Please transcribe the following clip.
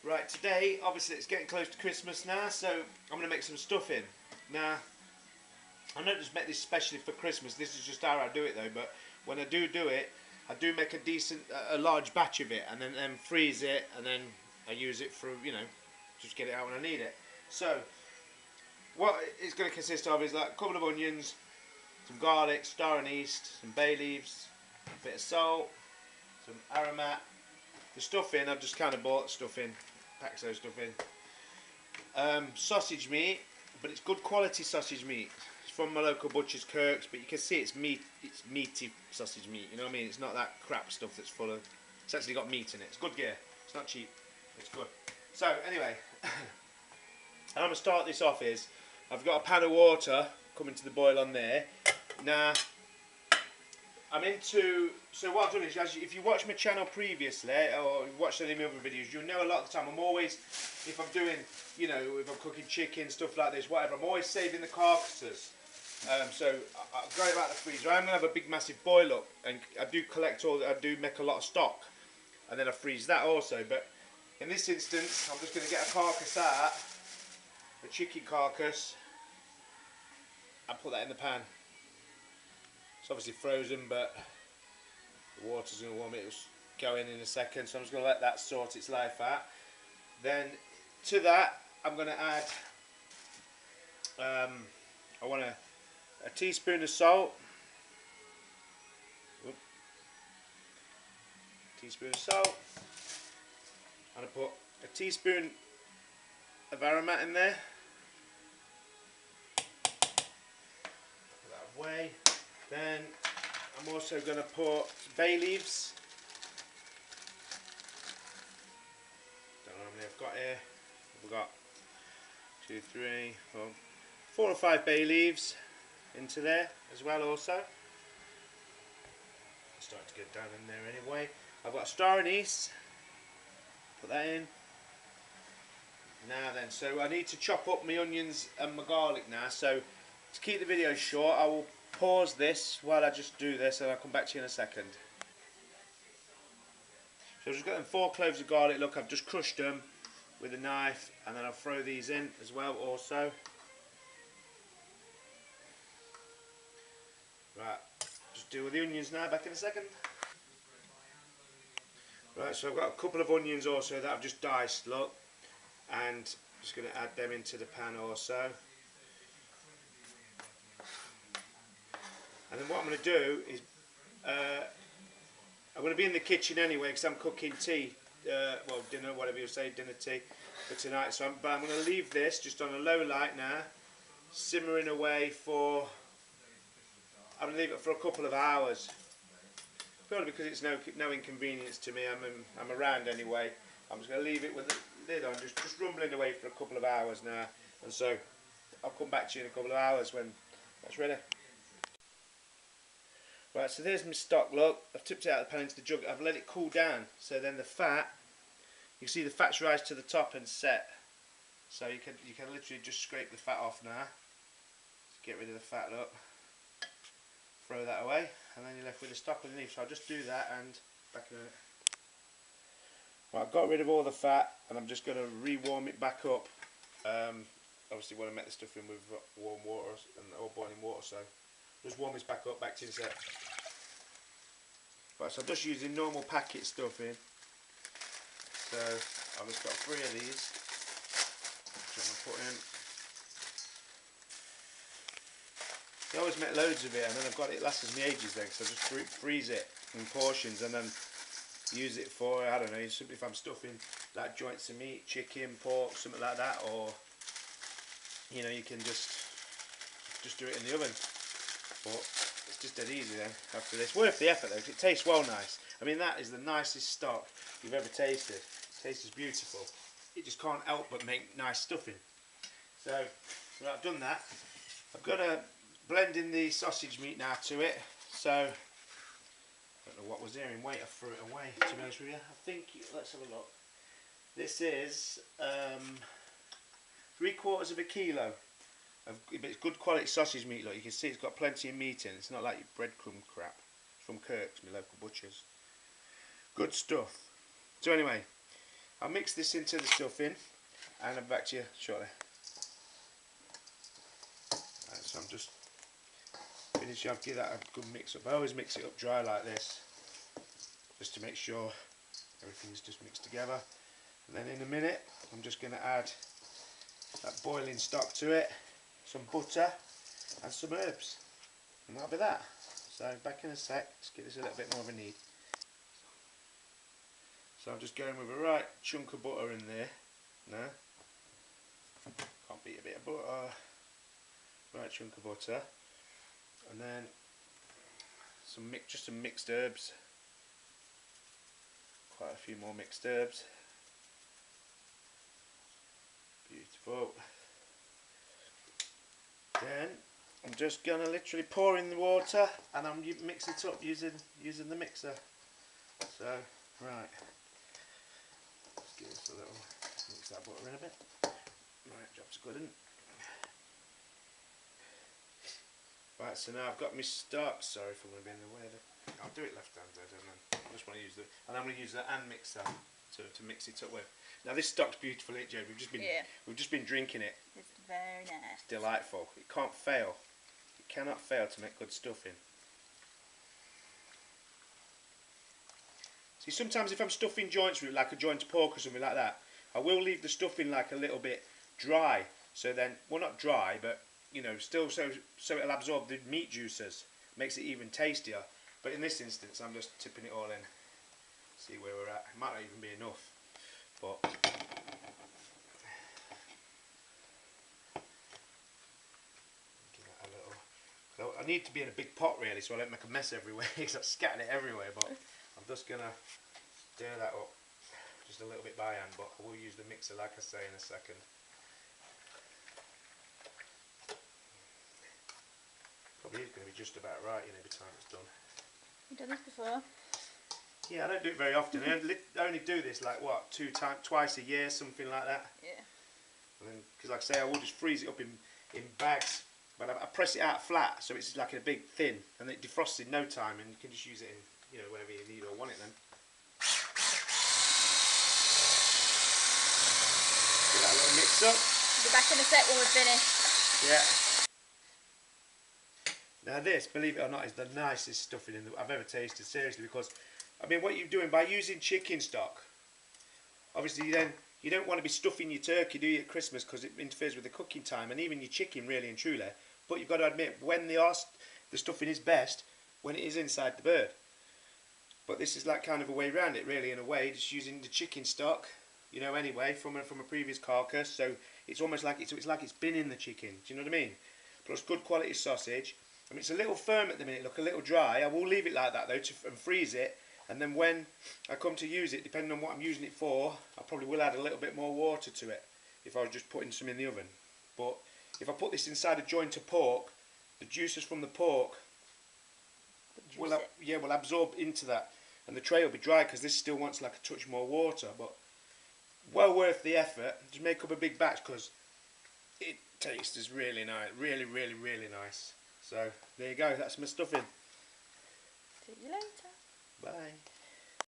Right, today, obviously it's getting close to Christmas now, so I'm going to make some stuffing. Now, I don't just make this specially for Christmas, this is just how I do it though, but when I do it, I do make a large batch of it, and then freeze it, and then I use it for, just get it out when I need it. So, what it's going to consist of is like a couple of onions, some garlic, star anise, some bay leaves, a bit of salt, some aromat. The stuffing, I've just kind of bought stuff in, Paxo stuff in. Sausage meat, but it's good quality sausage meat. It's from my local butcher's, Kirk's, but you can see it's meaty sausage meat. You know what I mean? It's not that crap stuff that's full of. It's actually got meat in it. It's good gear. It's not cheap. It's good. So anyway, how I'm gonna start this off is I've got a pan of water coming to the boil on there. Now so what I've done is, if you watch my channel previously, or you've watched any of my other videos, you'll know a lot of the time I'm always, if I'm doing, if I'm cooking chicken, stuff like this, whatever, I'm always saving the carcasses. So I've got it out of the freezer. I'm going to have a big massive boil up, and I do make a lot of stock, and then I freeze that also. But in this instance, I'm just going to get a carcass out, a chicken carcass, and put that in the pan. It's obviously frozen, but the water's going to warm it. It'll go in a second, so I'm just going to let that sort its life out. Then to that, I'm going to add, I want a teaspoon of salt. Teaspoon of salt. And I put a teaspoon of aromat in there. Put that away. Then I'm also going to put bay leaves. Don't know how many I've got here. We've got 2, 3, 4 or 5 bay leaves into there as well also. It's starting to get down in there anyway. I've got star anise. Put that in. Now then, so I need to chop up my onions and my garlic now. So to keep the video short, I will pause this while I just do this, and I'll come back to you in a second. So I've just got them 4 cloves of garlic. Look, I've just crushed them with a knife, and then I'll throw these in as well also. Right, just deal with the onions now, back in a second. Right, so I've got a couple of onions also that I've just diced, look, and just going to add them into the pan also. And then what I'm going to do is, I'm going to be in the kitchen anyway because I'm cooking tea, well, dinner, whatever you say, dinner tea for tonight. So but I'm going to leave this just on a low light now, simmering away for, I'm going to leave it for a couple of hours. Probably because it's no inconvenience to me. I'm around anyway. I'm just going to leave it with the lid on, just rumbling away for a couple of hours now. And so I'll come back to you in a couple of hours when that's ready. Right, so there's my stock, look. I've tipped it out of the pan into the jug. I've let it cool down. So then the fat, you see the fats rise to the top and set. So you can literally just scrape the fat off now. Just get rid of the fat, look. Throw that away, and then you're left with the stock underneath. So I'll just do that and back in a minute. Right, I've got rid of all the fat, and I'm just going to re-warm it back up. Obviously want to make the stuff in with warm water or boiling water, so just warm this back up, back to the set. Right, so I'm just using normal packet stuffing. So I've just got 3 of these, which I'm going to put in. I always make loads of it, and then I've got it lasts me ages then, because I just freeze it in portions and then use it for, I don't know, if I'm stuffing like joints of meat, chicken, pork, something like that, or you can just do it in the oven. But it's just dead easy then after this. Worth the effort though, because it tastes well nice. I mean, that is the nicest stock you've ever tasted. It tastes beautiful. It just can't help but make nice stuffing. So I've done that. I've got to blend in the sausage meat now to it. So I don't know what was there in weight. I threw it away, to be honest with you. I think, let's have a look. This is 3/4 of a kilo. It's good quality sausage meat. Look, you can see it's got plenty of meat in. It's not like your breadcrumb crap. It's from Kirk's, my local butcher's. Good stuff. So anyway, I'll mix this into the stuffing and I'm back to you shortly. Right, so I'm just finishing off, give that a good mix up. I always mix it up dry like this, just to make sure everything's just mixed together. And then in a minute, I'm just going to add that boiling stock to it, some butter and some herbs. And that'll be that. So back in a sec, let's get this a little bit more of a knead. So I'm just going with a right chunk of butter in there now. Can't beat a bit of butter. Right chunk of butter. And then just some mixed herbs. Quite a few more mixed herbs. Beautiful. Then I'm just gonna literally pour in the water and I'm mix it up using the mixer. So right, let's give this a little mix that butter in a bit. Right, job's good, isn't it? Right, so now I've got my stock. Sorry if I'm going to be in the way. I'll do it left-handed, and then I just want to use and I'm going to use the hand mixer to mix it up with. Now this stock's beautiful, isn't it, Jade? We've just been drinking it. It's very nice. It's delightful. It can't fail. It cannot fail to make good stuffing. See, sometimes if I'm stuffing joints with like a joint of pork or something like that, I will leave the stuffing like a little bit dry. So then, well, not dry, but you know, still so it'll absorb the meat juices, makes it even tastier. But in this instance, I'm just tipping it all in. See where we're at. It might not even be enough, but give that a little. So I need to be in a big pot really, so I don't make a mess everywhere. Because I've scattered it everywhere. But I'm just gonna stir that up just a little bit by hand. But I will use the mixer, like I say, in a second. Probably is going to be just about right, you know, by the time it's done. You've done this before? Yeah, I don't do it very often. I only do this like what, twice a year, something like that. Yeah. Because like I say, I will just freeze it up in bags, but I press it out flat, so it's like a big thin, and it defrosts in no time, and you can just use it in, you know, whenever you need or want it. Then give that a little mix up. Be back in a sec when we're finished. Yeah. Now this, believe it or not, is the nicest stuffing I've ever tasted, seriously, because I mean what you're doing by using chicken stock, obviously then you don't want to be stuffing your turkey, do you, at Christmas, because it interferes with the cooking time, and even your chicken, really and truly. But you've got to admit, when the stuffing is best, when it is inside the bird. But this is like kind of a way around it, really, in a way, just using the chicken stock, you know, anyway, from a previous carcass, so it's almost like it's like it's been in the chicken, do you know what I mean? Plus good quality sausage. I mean, it's a little firm at the minute, look, a little dry. I will leave it like that though and freeze it, and then when I come to use it, depending on what I'm using it for, I probably will add a little bit more water to it if I was just putting some in the oven. But if I put this inside a joint of pork, the juices from the pork will absorb into that, and the tray will be dry because this still wants like a touch more water. But well worth the effort. Just make up a big batch because it tastes really nice, really nice. So there you go, that's my stuffing. See you later. Bye.